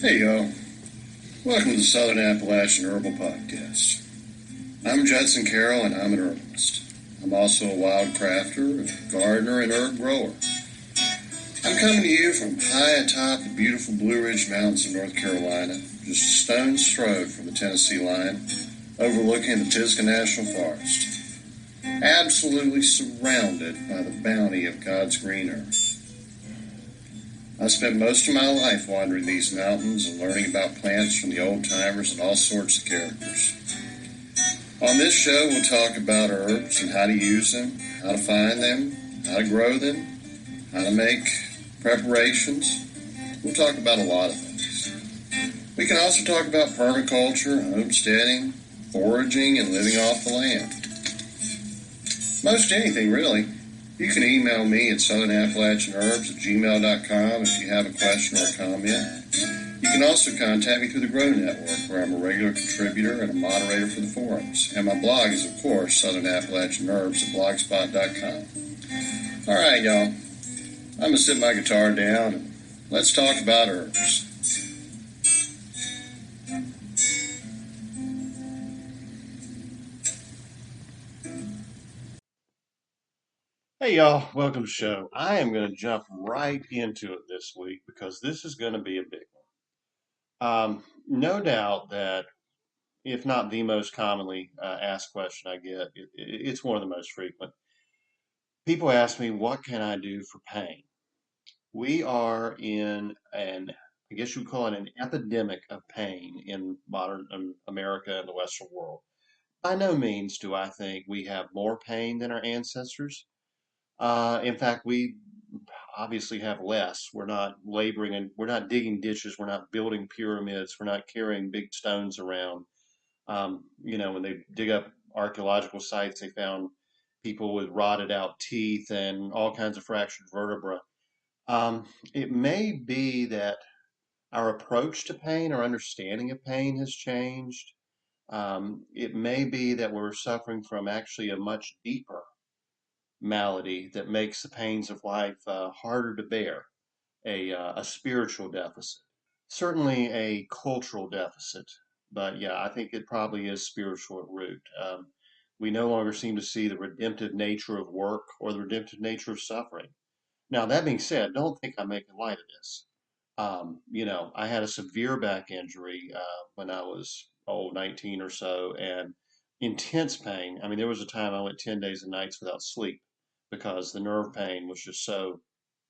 Hey y'all, welcome to the Southern Appalachian Herbal Podcast. I'm Judson Carroll and I'm an herbalist. I'm also a wild crafter, a gardener, and herb grower. I'm coming to you from high atop the beautiful Blue Ridge Mountains of North Carolina, just a stone's throw from the Tennessee line, overlooking the Pisgah National Forest. Absolutely surrounded by the bounty of God's green earth. I spent most of my life wandering these mountains and learning about plants from the old timers and all sorts of characters. On this show, we'll talk about herbs and how to use them, how to find them, how to grow them, how to make preparations. We'll talk about a lot of things. We can also talk about permaculture, homesteading, foraging, and living off the land. Most anything, really. You can email me at southernappalachianherbs@gmail.com if you have a question or a comment. You can also contact me through the Grow Network, where I'm a regular contributor and a moderator for the forums. And my blog is, of course, southernappalachianherbs@blogspot.com. All right, y'all. I'm going to sit my guitar down and let's talk about herbs. Hey y'all, welcome to the show. I am going to jump right into it this week because this is going to be a big one. No doubt that, if not the most commonly asked question I get, it's one of the most frequent. People ask me, what can I do for pain? We are in I guess you would call it an epidemic of pain in modern America and the Western world. By no means do I think we have more pain than our ancestors. In fact, we obviously have less. We're not laboring and we're not digging ditches. We're not building pyramids. We're not carrying big stones around. When they dig up archaeological sites, they found people with rotted out teeth and all kinds of fractured vertebrae. It may be that our approach to pain, our understanding of pain has changed. It may be that we're suffering from actually a much deeper malady that makes the pains of life harder to bear, a spiritual deficit. Certainly a cultural deficit, but yeah, I think it probably is spiritual at root. We no longer seem to see the redemptive nature of work or the redemptive nature of suffering. Now, that being said, don't think I'm making light of this. I had a severe back injury when I was 19 or so, and intense pain. I mean, there was a time I went 10 days and nights without sleep because the nerve pain was just so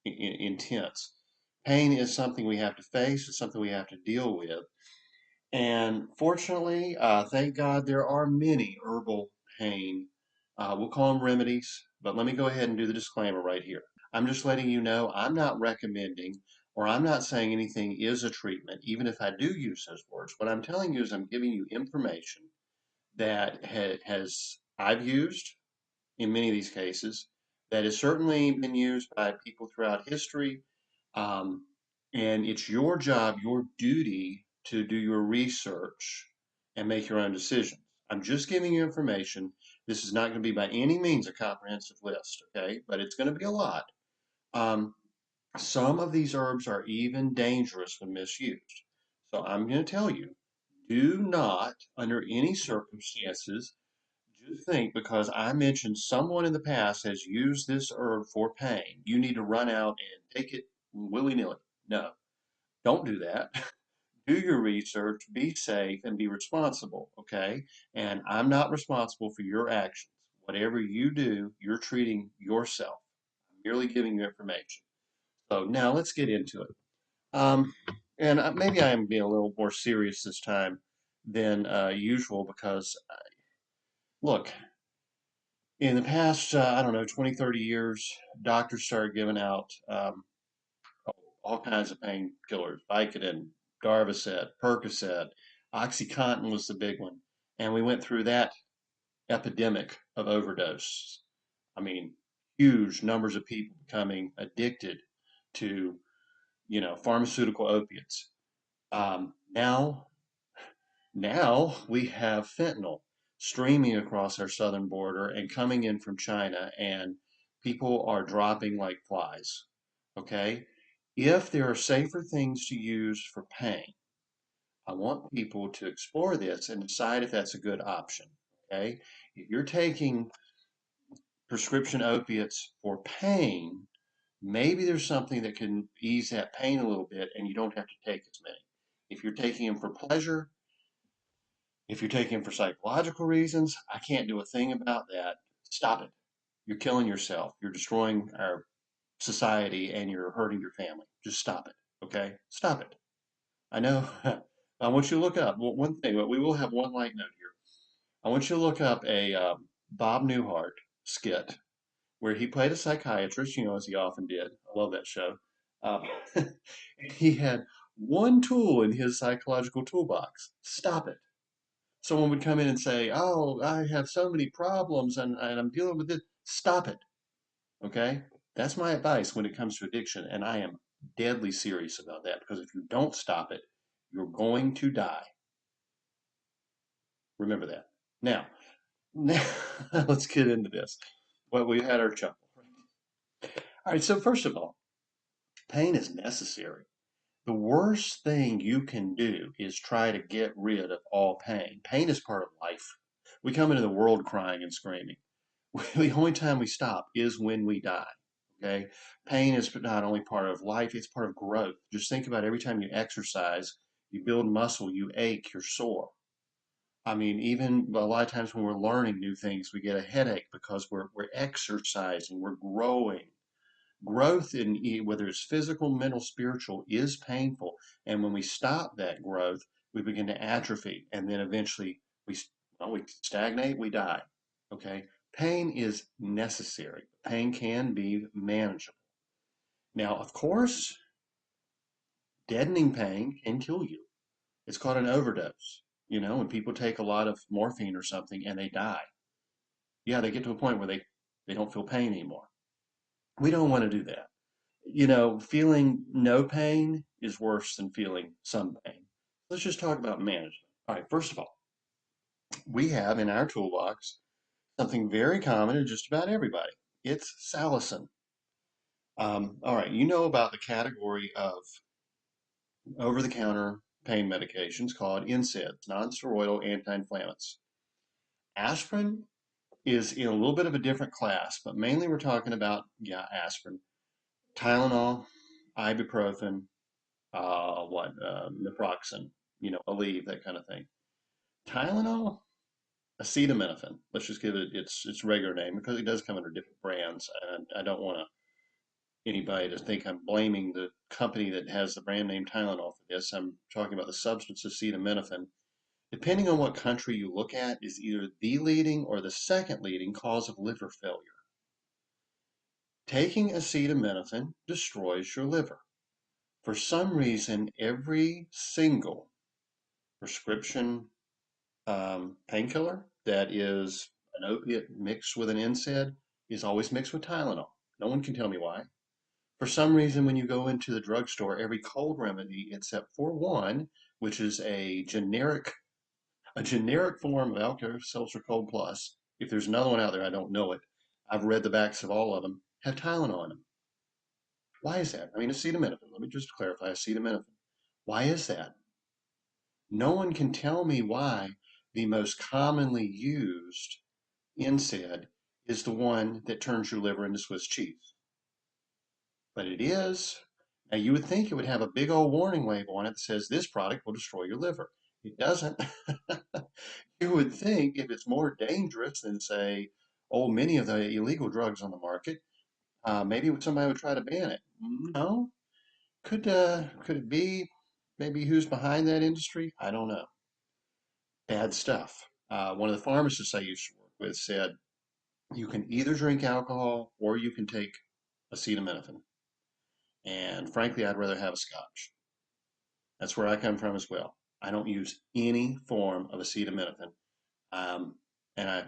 intense. Pain is something we have to face, it's something we have to deal with. And fortunately, thank God, there are many herbal pain, we'll call them remedies, but let me go ahead and do the disclaimer right here. I'm just letting you know I'm not recommending or I'm not saying anything is a treatment, even if I do use those words. What I'm telling you is I'm giving you information that has I've used in many of these cases, that has certainly been used by people throughout history. Um, and it's your job, your duty to do your research and make your own decisions. I'm just giving you information. This is not going to be by any means a comprehensive list, okay? But it's going to be a lot. Um, some of these herbs are even dangerous when misused. So I'm going to tell you, do not, under any circumstances, just think because I mentioned someone in the past has used this herb for pain, you need to run out and take it willy-nilly. No, don't do that. Do your research, be safe, and be responsible, okay? And I'm not responsible for your actions. Whatever you do, you're treating yourself. I'm merely giving you information. So now let's get into it. Um, and maybe I am being a little more serious this time than usual because, look, in the past, I don't know, 20, 30 years, doctors started giving out all kinds of painkillers, Vicodin, Darvocet, Percocet, OxyContin was the big one. And we went through that epidemic of overdose. I mean, huge numbers of people becoming addicted to, pharmaceutical opiates. Now we have fentanyl streaming across our southern border and coming in from China, and people are dropping like flies. Okay? If there are safer things to use for pain, I want people to explore this and decide if that's a good option. Okay. If you're taking prescription opiates for pain, maybe there's something that can ease that pain a little bit and you don't have to take as many. If you're taking them for pleasure, if you're taking them for psychological reasons, I can't do a thing about that. Stop it. You're killing yourself. You're destroying our society and you're hurting your family. Just stop it. Okay? Stop it. I know. I want you to look up one thing, but we will have one light note here. I want you to look up a Bob Newhart skit where he played a psychiatrist, as he often did. I love that show. Um, he had one tool in his psychological toolbox. Stop it. Someone would come in and say, "Oh, I have so many problems and I'm dealing with it." Stop it. Okay? That's my advice when it comes to addiction. And I am deadly serious about that because if you don't stop it, you're going to die. Remember that. Now, let's get into this. Well, we had our chuckle. All right, so first of all, pain is necessary. The worst thing you can do is try to get rid of all pain. Pain is part of life. We come into the world crying and screaming. The only time we stop is when we die. Okay? Pain is not only part of life, it's part of growth. Just think about every time you exercise, you build muscle, you ache, you're sore. I mean, even a lot of times when we're learning new things, we get a headache because we're exercising, we're growing. Growth in whether it's physical, mental, spiritual is painful. And when we stop that growth, we begin to atrophy. And then eventually we stagnate, we die. Okay. Pain is necessary. Pain can be manageable. Now, of course, deadening pain can kill you. It's called an overdose. When people take a lot of morphine or something and they die. Yeah, they get to a point where they don't feel pain anymore. We don't want to do that. Feeling no pain is worse than feeling some pain. Let's just talk about management. All right, first of all, we have in our toolbox something very common to just about everybody. It's salicin. All right, you know about the category of over-the-counter pain medications called NSAIDs, non-steroidal anti-inflammatories. Aspirin is in a little bit of a different class, but mainly we're talking about, aspirin, Tylenol, ibuprofen, naproxen, Aleve, that kind of thing. Tylenol, acetaminophen. Let's just give it its regular name because it does come under different brands, and I don't want anybody to think I'm blaming the company that has the brand name Tylenol for this. I'm talking about the substance acetaminophen. Depending on what country you look at, is either the leading or the second leading cause of liver failure. Taking acetaminophen destroys your liver. For some reason, every single prescription painkiller that is an opiate mixed with an NSAID is always mixed with Tylenol. No one can tell me why. For some reason, when you go into the drugstore, every cold remedy except for one, which is a generic form of Alka-Seltzer Cold Plus. If there's another one out there, I don't know it. I've read the backs of all of them, have Tylenol in them. Why is that? I mean, acetaminophen. Let me just clarify acetaminophen. Why is that? No one can tell me why the most commonly used NSAID is the one that turns your liver into Swiss cheese. But it is. Now, you would think it would have a big old warning label on it that says this product will destroy your liver. It doesn't. You would think if it's more dangerous than, say, many of the illegal drugs on the market, maybe somebody would try to ban it. No. Could it be maybe who's behind that industry? I don't know. Bad stuff. One of the pharmacists I used to work with said you can either drink alcohol or you can take acetaminophen. And frankly, I'd rather have a scotch. That's where I come from as well. I don't use any form of acetaminophen. And I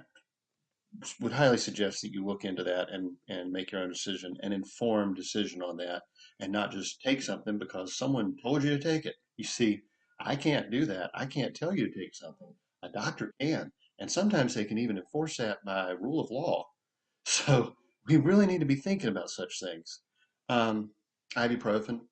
would highly suggest that you look into that and make your own decision, an informed decision on that, and not just take something because someone told you to take it. You see, I can't do that. I can't tell you to take something. A doctor can, and sometimes they can even enforce that by rule of law. So we really need to be thinking about such things. Um, Ibuprofen,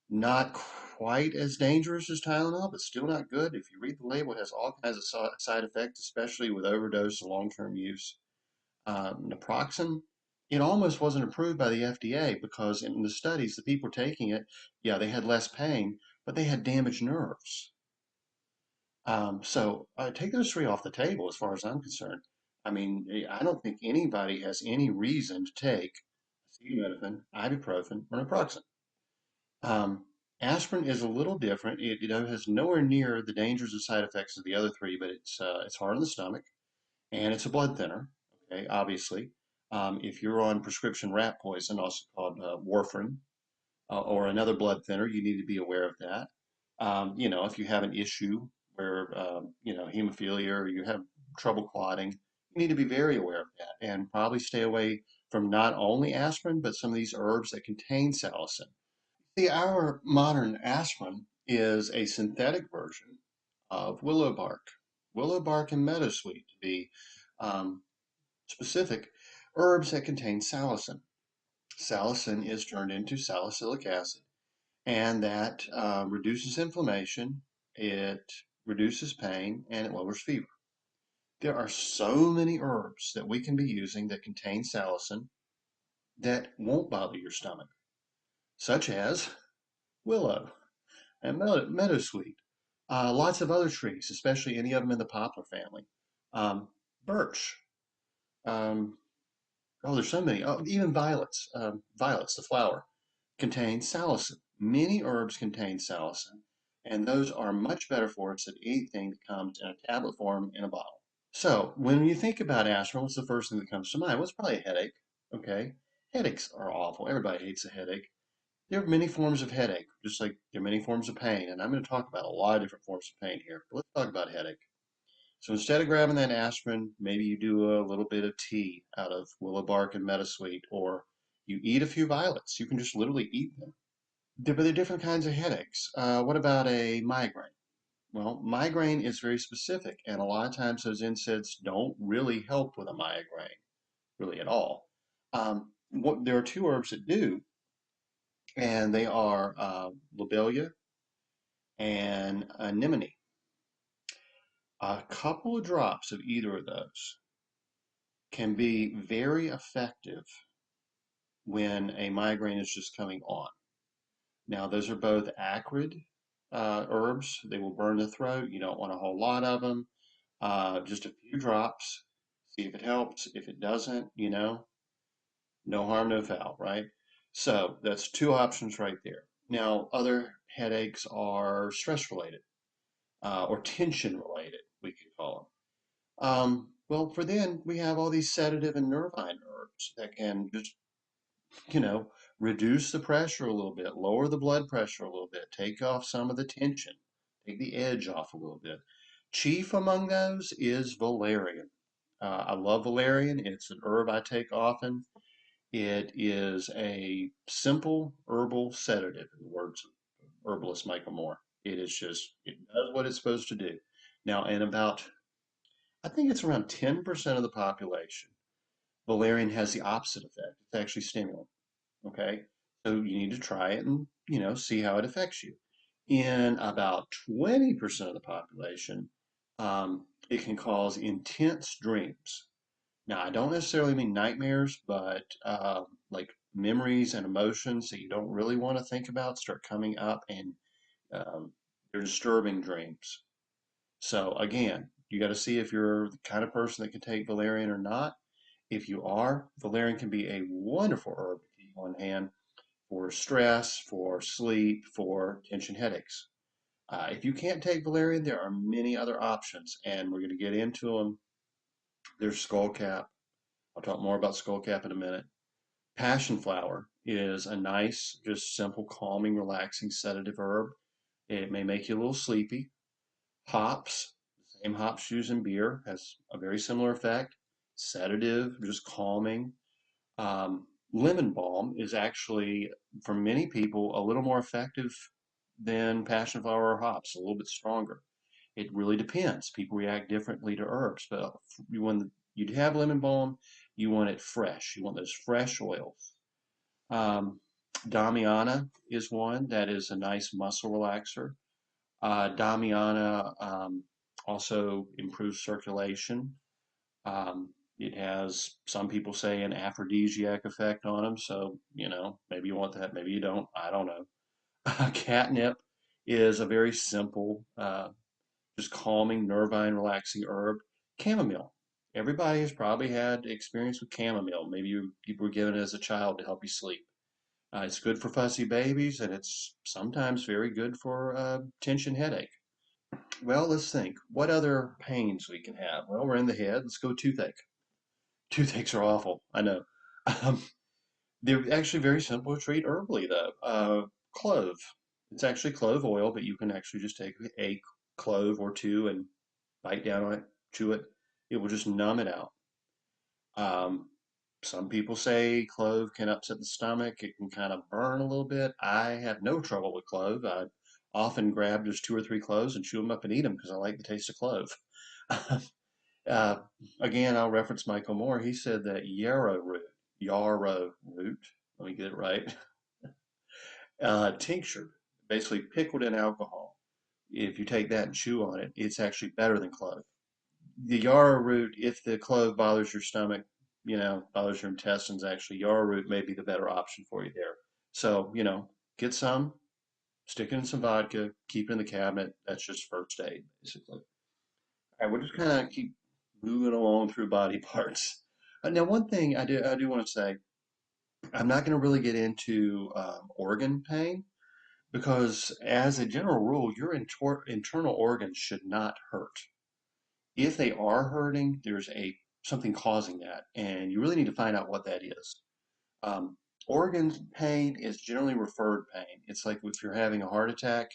not quite as dangerous as Tylenol, but still not good. If you read the label, it has all kinds of side effects, especially with overdose and long-term use. Naproxen, it almost wasn't approved by the FDA because in the studies, the people taking it, yeah, they had less pain, but they had damaged nerves. So take those three off the table as far as I'm concerned. I mean, I don't think anybody has any reason to take acetaminophen, ibuprofen, or naproxen. Um, Aspirin is a little different. It has nowhere near the dangers and side effects of the other three, but it's hard on the stomach and it's a blood thinner. Okay, obviously, if you're on prescription rat poison, also called warfarin, or another blood thinner, you need to be aware of that. If you have an issue where hemophilia or you have trouble clotting, you need to be very aware of that and probably stay away from not only aspirin but some of these herbs that contain salicin. See, our modern aspirin is a synthetic version of willow bark. Willow bark and meadowsweet, to be um, specific, herbs that contain salicin. Salicin is turned into salicylic acid, and that reduces inflammation, it reduces pain, and it lowers fever. There are so many herbs that we can be using that contain salicin that won't bother your stomach, such as willow and meadowsweet. Lots of other trees, especially any of them in the poplar family. Um, Birch. Um, oh, there's so many. Oh, even violets. Violets, the flower, contain salicin. Many herbs contain salicin, and those are much better for us than anything that comes in a tablet form in a bottle. So when you think about aspirin, what's the first thing that comes to mind? Well, it's probably a headache. Okay, headaches are awful. Everybody hates a headache. There are many forms of headache, just like there are many forms of pain, and I'm going to talk about a lot of different forms of pain here. But let's talk about headache. So instead of grabbing that aspirin, maybe you do a little bit of tea out of willow bark and meadowsweet, or you eat a few violets. You can just literally eat them. But there are different kinds of headaches. What about a migraine? Well, migraine is very specific, and a lot of times those NSAIDs don't really help with a migraine, really at all. There are two herbs that do, and they are lobelia and anemone. A couple of drops of either of those can be very effective when a migraine is just coming on. Now, those are both acrid herbs. They will burn the throat. You don't want a whole lot of them. Just a few drops. See if it helps. If it doesn't, no harm, no foul, right? So that's two options right there. Now, other headaches are stress related or tension related, we could call them. Well, for then, we have all these sedative and nervine herbs that can just, you know, reduce the pressure a little bit, lower the blood pressure a little bit, take off some of the tension, take the edge off a little bit. Chief among those is valerian. I love valerian. It's an herb I take often. It is a simple herbal sedative, in the words of herbalist Michael Moore. It does what it's supposed to do. Now, in about, I think it's around 10% of the population, valerian has the opposite effect. It's actually stimulant. Okay. So you need to try it and, see how it affects you. In about 20% of the population, it can cause intense dreams. Now, I don't necessarily mean nightmares, but like memories and emotions that you don't really want to think about start coming up and they're disturbing dreams. So, again, you got to see if you're the kind of person that can take valerian or not. If you are, valerian can be a wonderful herb to keep on hand for stress, for sleep, for tension headaches. If you can't take valerian, there are many other options, and we're going to get into them. There's skullcap. I'll talk more about skullcap in a minute. Passion flower is a nice, just simple, calming, relaxing sedative herb. It may make you a little sleepy. Hops, the same hops used in beer, has a very similar effect. Sedative, just calming. Lemon balm is actually, for many people, a little more effective than passion flower or hops, a little bit stronger. It really depends. People react differently to herbs, but when you have lemon balm, you want it fresh. You want those fresh oils. Um, Damiana is one that is a nice muscle relaxer. Damiana also improves circulation. It has, some people say, an aphrodisiac effect on them. So, maybe you want that, maybe you don't. I don't know. Catnip is a very simple, just calming, nervine, relaxing herb. Chamomile. Everybody has probably had experience with chamomile. Maybe you were given it as a child to help you sleep. It's good for fussy babies, and it's sometimes very good for tension headache. Well, let's think. What other pains we can have? Well, we're in the head. Let's go toothache. Toothaches are awful. I know. Um, they're actually very simple to treat herbally, though. Clove. It's actually clove oil, but you can actually just take a clove or two and bite down on it, chew it. It will just numb it out. Um, some people say clove can upset the stomach. It can kind of burn a little bit. I have no trouble with clove. I often grab just two or three cloves and chew them up and eat them because I like the taste of clove. uh, Again, I'll reference Michael Moore. He said that yarrow root, let me get it right, tincture, basically pickled in alcohol. If you take that and chew on it, it's actually better than clove. The yarrow root, if the clove bothers your stomach, bothers your intestines, actually, yarrow root may be the better option for you there. So, get some, stick it in some vodka, keep it in the cabinet. That's just first aid, basically. All right, we'll just kind of keep moving along through body parts. Now, one thing I do want to say, I'm not going to really get into organ pain because, as a general rule, your internal organs should not hurt. If they are hurting, there's a something causing that, and you really need to find out what that is. Um, Organ pain is generally referred pain. It's like if you're having a heart attack,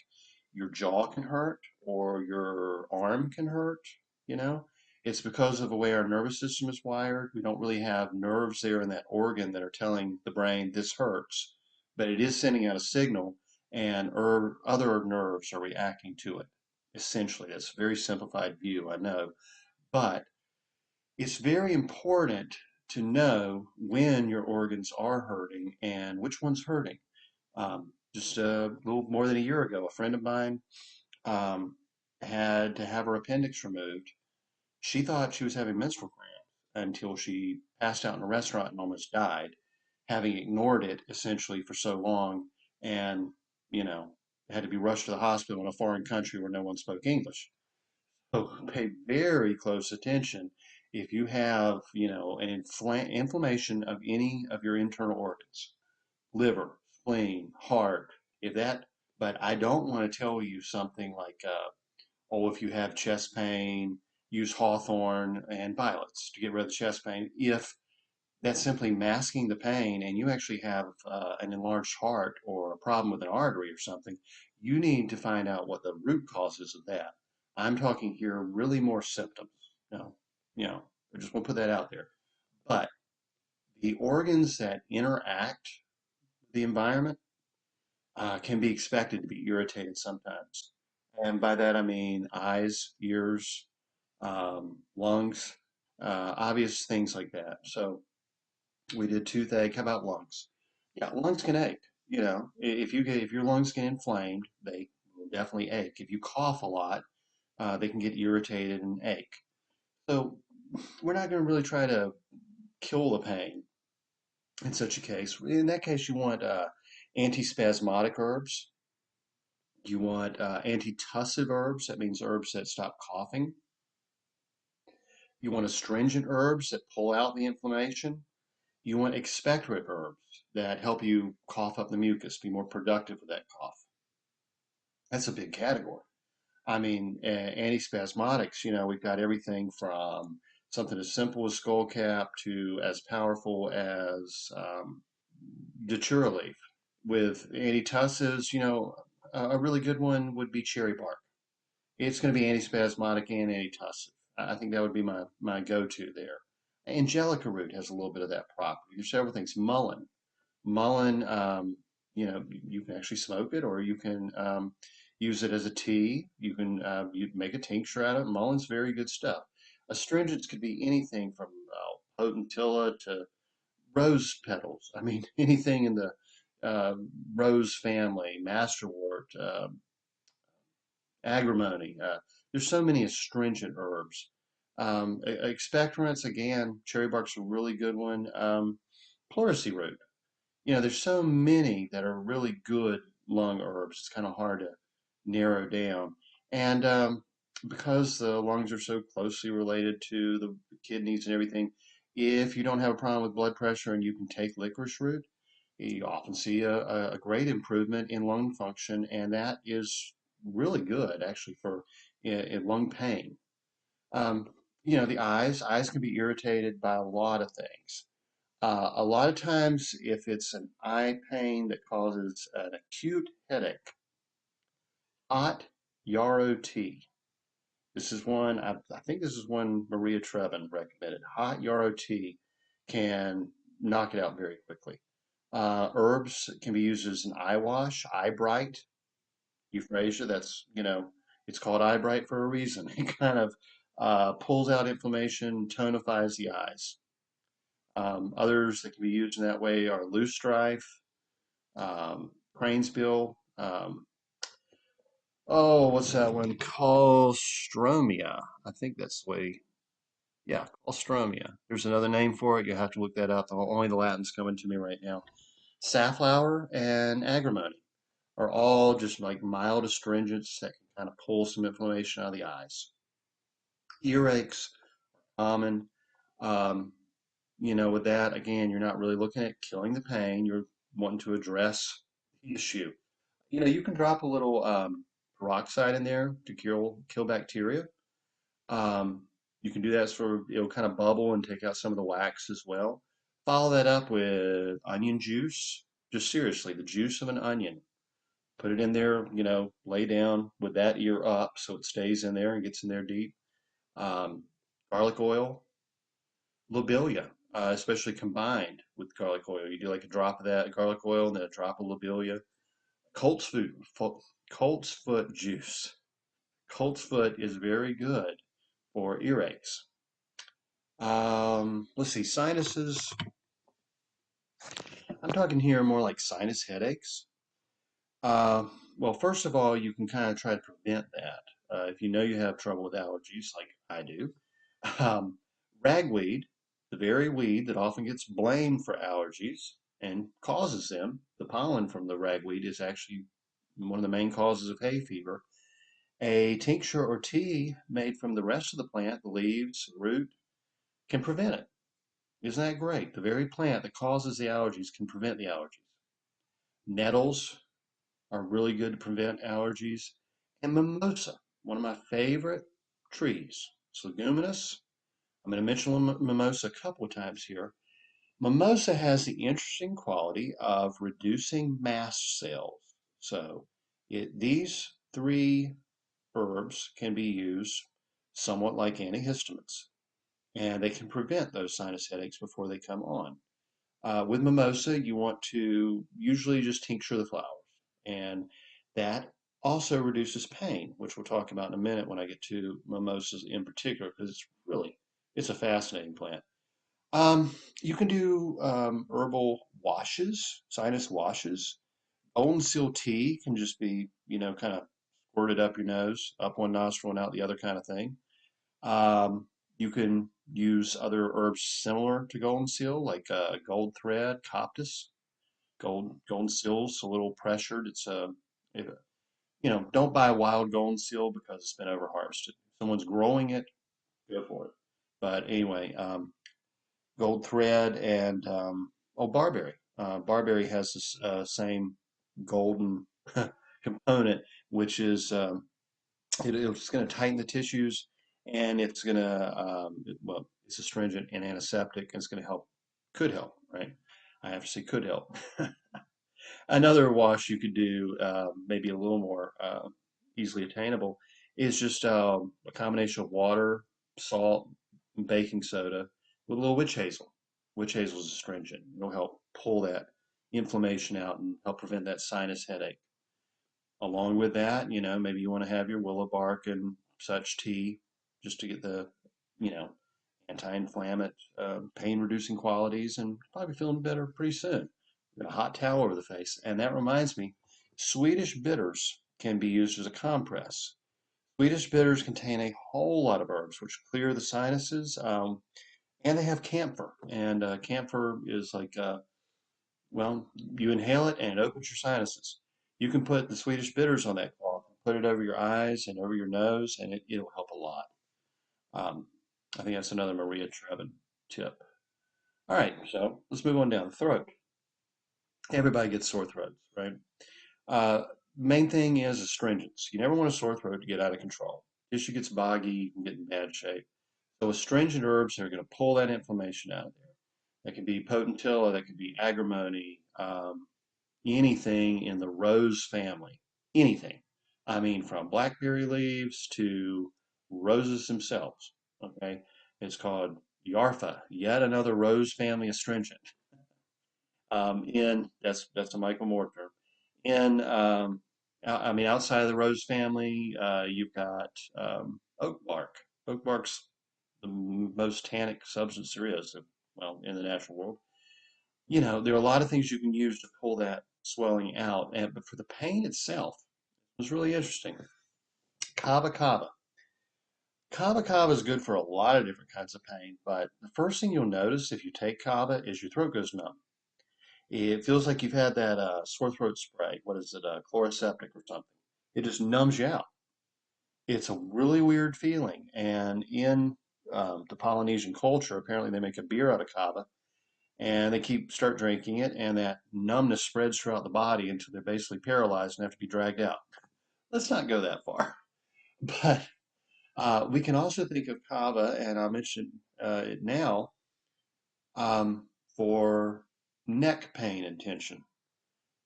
your jaw can hurt or your arm can hurt, you know? It's because of the way our nervous system is wired. We don't really have nerves there in that organ that are telling the brain this hurts, but it is sending out a signal, and other nerves are reacting to it. Essentially, that's a very simplified view, I know, but it's very important to know when your organs are hurting and which one's hurting. Just a little more than a year ago, a friend of mine um, had to have her appendix removed. She thought she was having menstrual cramps until she passed out in a restaurant and almost died, having ignored it essentially for so long, and you know had to be rushed to the hospital in a foreign country where no one spoke English. So pay very close attention if you have, an inflammation of any of your internal organs, liver, spleen, heart, if that, but I don't want to tell you something like, oh, if you have chest pain, use hawthorn and violets to get rid of the chest pain. If that's simply masking the pain and you actually have an enlarged heart or a problem with an artery or something, you need to find out what the root cause is of that. I'm talking here really more symptoms. No, I just want to put that out there. But the organs that interact with the environment can be expected to be irritated sometimes. And by that I mean eyes, ears, lungs, obvious things like that. So we did toothache. How about lungs? Yeah, lungs can ache. If your lungs get inflamed, they will definitely ache. If you cough a lot, they can get irritated and ache. So we're not going to really try to kill the pain in such a case. In that case, you want antispasmodic herbs. You want antitussive herbs. That means herbs that stop coughing. You want astringent herbs that pull out the inflammation. You want expectorant herbs that help you cough up the mucus, be more productive with that cough. That's a big category. I mean, antispasmodics, we've got everything from something as simple as skullcap to as powerful as leaf. With antitussives, a really good one would be cherry bark. It's going to be antispasmodic and antitussive. I think that would be my go-to there. Angelica root has a little bit of that property. There's several things. Mullein, you can actually smoke it, or you can use it as a tea. You make a tincture out of it. Mulleins's very good stuff. Astringents could be anything from potentilla to rose petals. I mean, anything in the uh, rose family, masterwort, agrimony. There's so many astringent herbs. Expectorants, again, cherry bark's a really good one. Pleurisy root. There's so many that are really good lung herbs. It's kind of hard to narrow down. And because the lungs are so closely related to the kidneys and everything, if you don't have a problem with blood pressure and you can take licorice root, you often see a great improvement in lung function, and that is really good actually for in lung pain. Um, the eyes can be irritated by a lot of things. A lot of times, if it's an eye pain that causes an acute headache, hot yarrow tea. This is one, I think this is one Maria Trevin recommended. Hot yarrow tea can knock it out very quickly. Herbs can be used as an eye wash, eye bright, euphrasia. It's called eye bright for a reason. It kind of pulls out inflammation, tonifies the eyes. Others that can be used in that way are loosestrife, Cranesbill. What's that one? Colstromia. I think that's the way. Yeah, Colstromia. There's another name for it. You have to look that up. Only the Latin's coming to me right now. Safflower and agrimony are all just like mild astringents that can kind of pull some inflammation out of the eyes. Earaches, common. Um, with that, again, you're not really looking at killing the pain. You're wanting to address the issue. You can drop a little peroxide in there to kill bacteria. Um, you can do that so it'll kind of bubble and take out some of the wax as well. Follow that up with onion juice. Just seriously, the juice of an onion. Put it in there, lay down with that ear up so it stays in there and gets in there deep. Um, Garlic oil, lobelia, especially combined with garlic oil. You do like a drop of that garlic oil and then a drop of lobelia. Colt's foot, Colt's foot juice. Colt's foot is very good for earaches. Let's see, sinuses. I'm talking here more like sinus headaches. Uh, well, first of all, you can kind of try to prevent that. If you know you have trouble with allergies, like I do, um, ragweed, the very weed that often gets blamed for allergies and causes them, the pollen from the ragweed is actually one of the main causes of hay fever. A tincture or tea made from the rest of the plant, the leaves, root, can prevent it. Isn't that great? The very plant that causes the allergies can prevent the allergies. Nettles are really good to prevent allergies. And mimosa, one of my favorite trees. It's leguminous. I'm going to mention mimosa a couple of times here. Mimosa has the interesting quality of reducing mast cells. So these three herbs can be used somewhat like antihistamines, and they can prevent those sinus headaches before they come on. With mimosa, you want to usually just tincture the flowers, and that also reduces pain, which we'll talk about in a minute when I get to mimosas in particular, because it's a fascinating plant. You can do herbal washes, sinus washes. Golden seal tea can just be, kind of squirted up your nose, up one nostril and out the other kind of thing. Um, you can use other herbs similar to golden seal, like gold thread, coptis. Golden seal's a little pressured. If, don't buy wild golden seal because it's been over harvested. If someone's growing it, go for it. But anyway, gold thread and barberry. Barberry has this same golden component, which is it's going to tighten the tissues, and it's going to well, it's astringent and antiseptic, and it's going to could help, right? I have to say could help. Another wash you could do, maybe a little more easily attainable, is just a combination of water, salt, and baking soda with a little witch hazel. Witch hazel is astringent. It'll help pull that inflammation out and help prevent that sinus headache. Along with that, maybe you want to have your willow bark and such tea just to get the, you know, anti-inflammatory, pain-reducing qualities, and probably feeling better pretty soon. a hot towel over the face. And that reminds me, Swedish bitters can be used as a compress. Swedish bitters contain a whole lot of herbs which clear the sinuses, and they have camphor. And camphor is like, well, you inhale it and it opens your sinuses. You can put the Swedish bitters on that cloth, put it over your eyes and over your nose, and it'll help a lot. Um, I think that's another Maria Trevin tip. All right, so let's move on down. Throat. Everybody gets sore throats, right? Uh, Main thing is astringents. You never want a sore throat to get out of control. Tissue gets boggy, you can get in bad shape. So astringent herbs are going to pull that inflammation out of there. That could be potentilla, that could be agrimony, anything in the rose family, anything. I mean, from blackberry leaves to roses themselves. Okay, it's called Yarfa, yet another rose family astringent. In that's a Michael Moore term. In I mean, outside of the rose family, you've got oak bark. Oak bark's the most tannic substance there is, well, in the natural world. You know, there are a lot of things you can use to pull that swelling out, and but for the pain itself, it was really interesting. Kava kava. Kava kava is good for a lot of different kinds of pain, but the first thing you'll notice if you take kava is your throat goes numb. It feels like you've had that sore throat spray. What is it, chloroseptic or something? It just numbs you out. It's a really weird feeling. And in the Polynesian culture, apparently they make a beer out of kava, and they start drinking it, and that numbness spreads throughout the body until they're basically paralyzed and have to be dragged out. Let's not go that far. But we can also think of kava, and I'll mention it now, um, for neck pain and tension.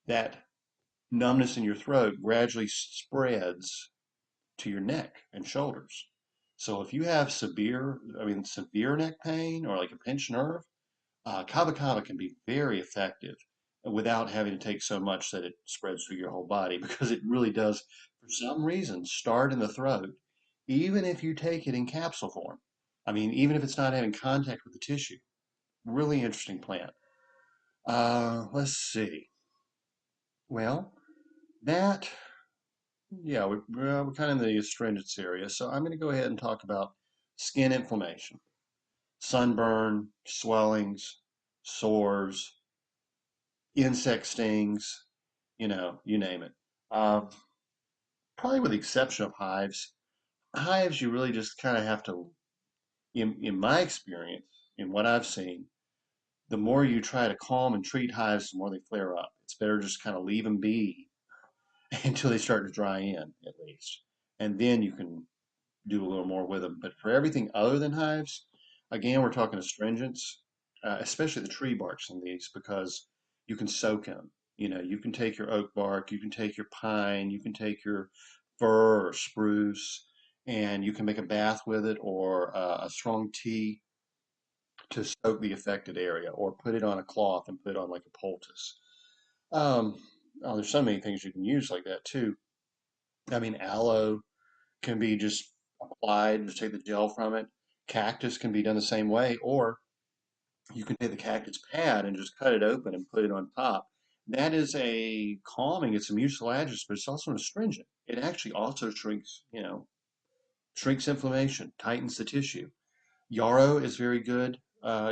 That numbness in your throat gradually spreads to your neck and shoulders. So if you have severe neck pain or like a pinched nerve, kava kava can be very effective without having to take so much that it spreads through your whole body because it really does, for some reason, start in the throat, even if you take it in capsule form. I mean, even if it's not having contact with the tissue. Really interesting plant. Let's see. Well, that Yeah, we're kind of in the astringents area, so I'm going to go ahead and talk about skin inflammation, sunburn, swellings, sores, insect stings, you name it. Um, Probably with the exception of hives. Hives, you really just kind of have to, in my experience, in what I've seen, the more you try to calm and treat hives, the more they flare up. It's better just kind of leave them be until they start to dry in, at least. And then you can do a little more with them. But for everything other than hives, again, we're talking astringents, especially the tree barks in these, because you can soak them. You know, you can take your oak bark, you can take your pine, you can take your fir or spruce, and you can make a bath with it or a strong tea to soak the affected area, or put it on a cloth and put it on like a poultice. Um, oh, there's so many things you can use like that too. I mean, aloe can be just applied, just take the gel from it. Cactus can be done the same way, or you can take the cactus pad and just cut it open and put it on top. That is a calming, it's a mucilaginous, but it's also an astringent. It actually also shrinks inflammation, tightens the tissue. Yarrow is very good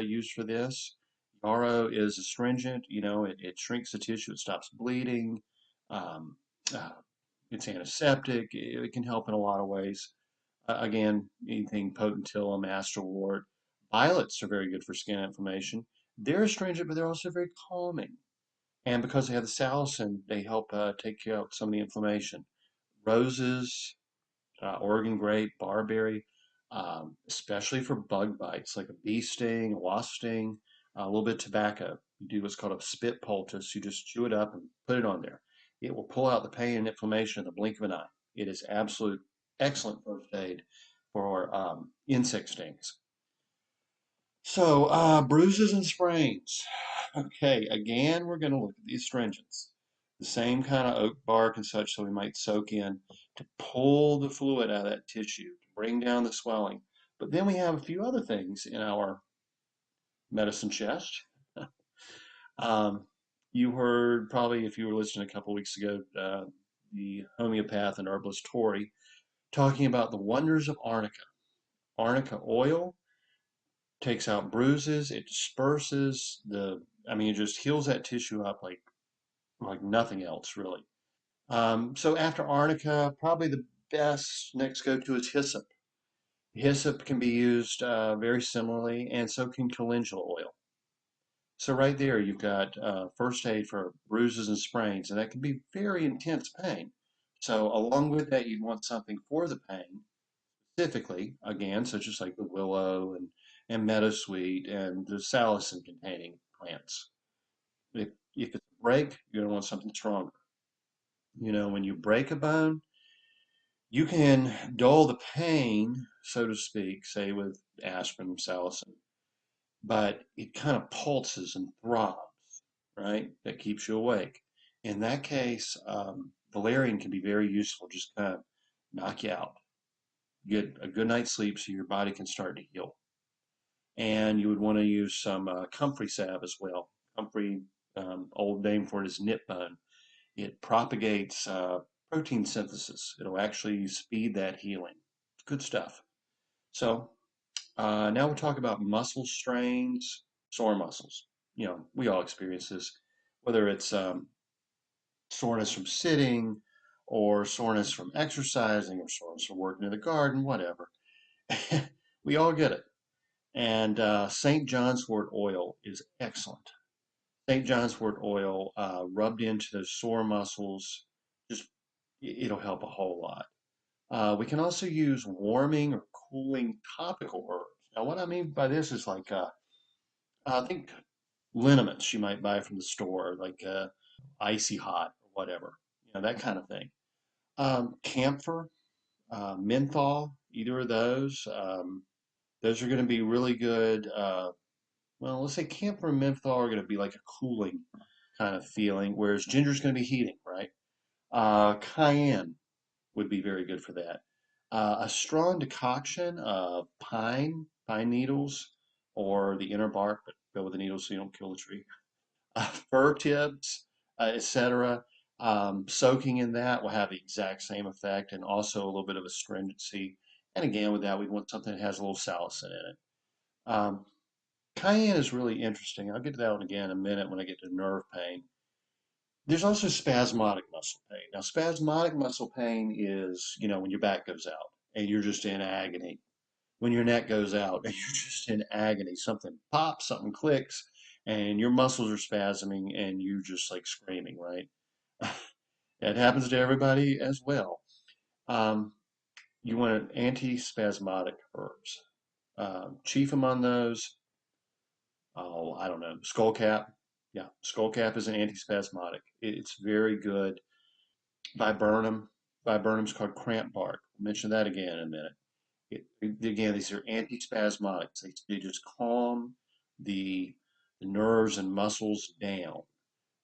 used for this. Yarrow is astringent, it shrinks the tissue, it stops bleeding. Um, uh, it's antiseptic, it can help in a lot of ways. Again, anything potentilla, masterwort. Violets are very good for skin inflammation. They're astringent, but they're also very calming. And because they have the salicin, they help take care of some of the inflammation. Roses, Oregon grape, barberry, especially for bug bites like a bee sting, a wasp sting, a little bit of tobacco. You do what's called a spit poultice. You just chew it up and put it on there. It will pull out the pain and inflammation in the blink of an eye. It is absolute excellent first aid for insect stings. So, bruises and sprains. Okay, again, we're going to look at the astringents. The same kind of oak bark and such, so we might soak in to pull the fluid out of that tissue, to bring down the swelling. But then we have a few other things in our medicine chest. Um, You heard probably if you were listening a couple weeks ago, the homeopath and herbalist Tori talking about the wonders of arnica. Arnica oil takes out bruises, it disperses it just heals that tissue up like nothing else really. So after arnica, probably the best next go-to is hyssop. Hyssop can be used very similarly, and so can calendula oil. So right there, you've got first aid for bruises and sprains, and that can be very intense pain. So along with that, you'd want something for the pain, specifically, again, such as like the willow and meadowsweet and the salicin-containing plants. If it's a break, you're going to want something stronger. When you break a bone, you can dull the pain, so to speak, say with aspirin, salicin, but it kind of pulses and throbs, right? That keeps you awake. In that case, valerian can be very useful, just kind of knock you out. Get a good night's sleep so your body can start to heal. And you would want to use some comfrey salve as well. Comfrey, old name for it is nip bone. It propagates protein synthesis. It'll actually speed that healing. Good stuff. So now we'll talk about muscle strains, sore muscles. We all experience this, whether it's soreness from sitting, or soreness from exercising, or soreness from working in the garden, whatever. We all get it. And St. John's wort oil is excellent. St. John's wort oil rubbed into those sore muscles, just it'll help a whole lot. We can also use warming or cooling topical herbs. Now, what I mean by this is like I think liniments you might buy from the store, like icy hot or whatever, that kind of thing. Camphor, menthol, either of those. Those are going to be really good. Well, let's say camphor and menthol are going to be like a cooling kind of feeling, whereas ginger is going to be heating, right? Cayenne would be very good for that. A strong decoction of pine needles, or the inner bark, but go with the needles so you don't kill the tree. Fir tips, etc. Soaking in that will have the exact same effect and also a little bit of astringency. And again, with that, we want something that has a little salicin in it. Um, Cayenne is really interesting. I'll get to that one again in a minute when I get to nerve pain. There's also spasmodic muscle pain. Now, spasmodic muscle pain is, when your back goes out and you're just in agony. When your neck goes out and you're just in agony. Something pops, something clicks, and your muscles are spasming and you just like screaming, right? That happens to everybody as well. Um, you want antispasmodic herbs. Chief among those, oh, I don't know, skullcap. Yeah, skullcap is an antispasmodic. It's very good. Viburnum. Viburnum's called cramp bark. I'll mention that again in a minute. Again, these are antispasmodics. They just calm the, the nerves and muscles down.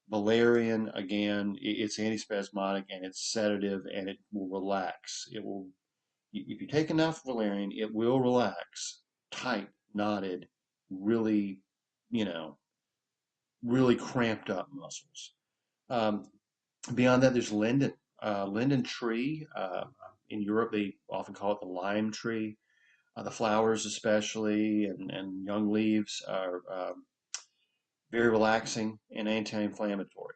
Valerian, again, it's antispasmodic and it's sedative and it will relax. If you take enough valerian, it will relax. Tight, knotted, really, you know, really cramped up muscles. Um, Beyond that, there's linden. Linden tree. In Europe, they often call it the lime tree. The flowers, especially, and young leaves are very relaxing and anti-inflammatory.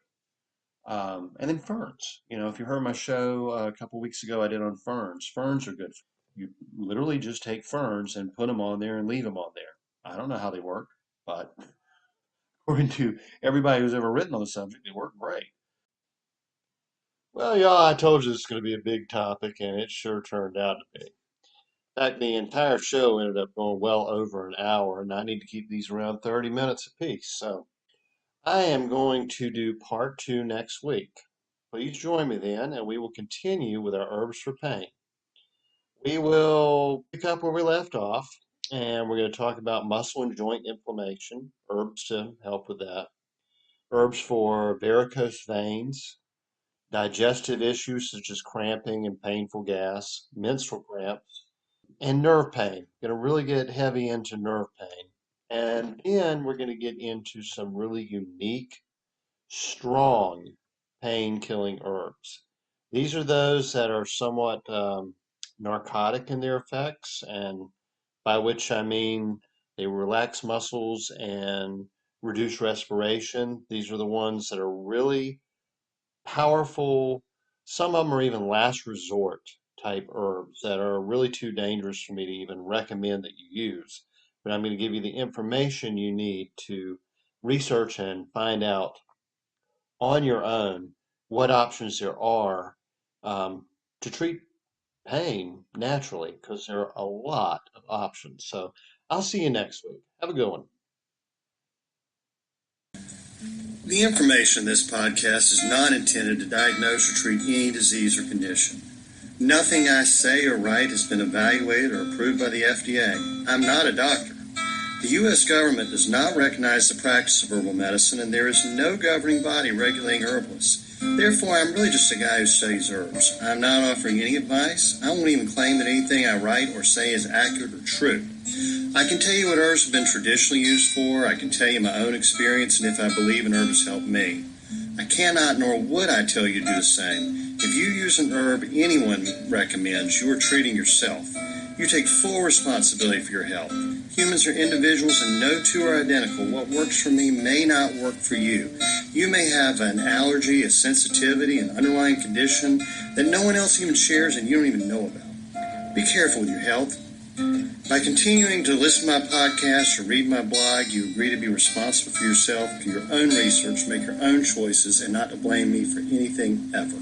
And then ferns. If you heard my show a couple weeks ago, I did on ferns. Ferns are good. You literally just take ferns and put them on there and leave them on there. I don't know how they work, but according to everybody who's ever written on the subject, they work great. Well, yeah, I told you this is going to be a big topic, and it sure turned out to be. In fact, the entire show ended up going well over an hour, and I need to keep these around 30 minutes apiece. So I am going to do part two next week. Please join me then, and we will continue with our herbs for pain. We will pick up where we left off, and we're going to talk about muscle and joint inflammation, herbs to help with that, herbs for varicose veins, digestive issues such as cramping and painful gas, menstrual cramps, and nerve pain. Going to really get heavy into nerve pain. And then we're going to get into some really unique strong pain-killing herbs. These are those that are somewhat narcotic in their effects, and by which I mean they relax muscles and reduce respiration. These are the ones that are really powerful. Some of them are even last resort type herbs that are really too dangerous for me to even recommend that you use. But I'm going to give you the information you need to research and find out on your own what options there are to treat pain naturally, because there are a lot of options. So I'll see you next week. Have a good one. The information in this podcast is not intended to diagnose or treat any disease or condition. Nothing I say or write has been evaluated or approved by the FDA. I'm not a doctor. The U.S. government does not recognize the practice of herbal medicine, and there is no governing body regulating herbalists. Therefore, I'm really just a guy who studies herbs. I'm not offering any advice. I won't even claim that anything I write or say is accurate or true. I can tell you what herbs have been traditionally used for. I can tell you my own experience and if I believe an herb has helped me. I cannot nor would I tell you to do the same. If you use an herb anyone recommends, you are treating yourself. You take full responsibility for your health. Humans are individuals and no two are identical. What works for me may not work for you. You may have an allergy, a sensitivity, an underlying condition that no one else even shares and you don't even know about. Be careful with your health. By continuing to listen to my podcast or read my blog, you agree to be responsible for yourself, do your own research, make your own choices, and not to blame me for anything ever.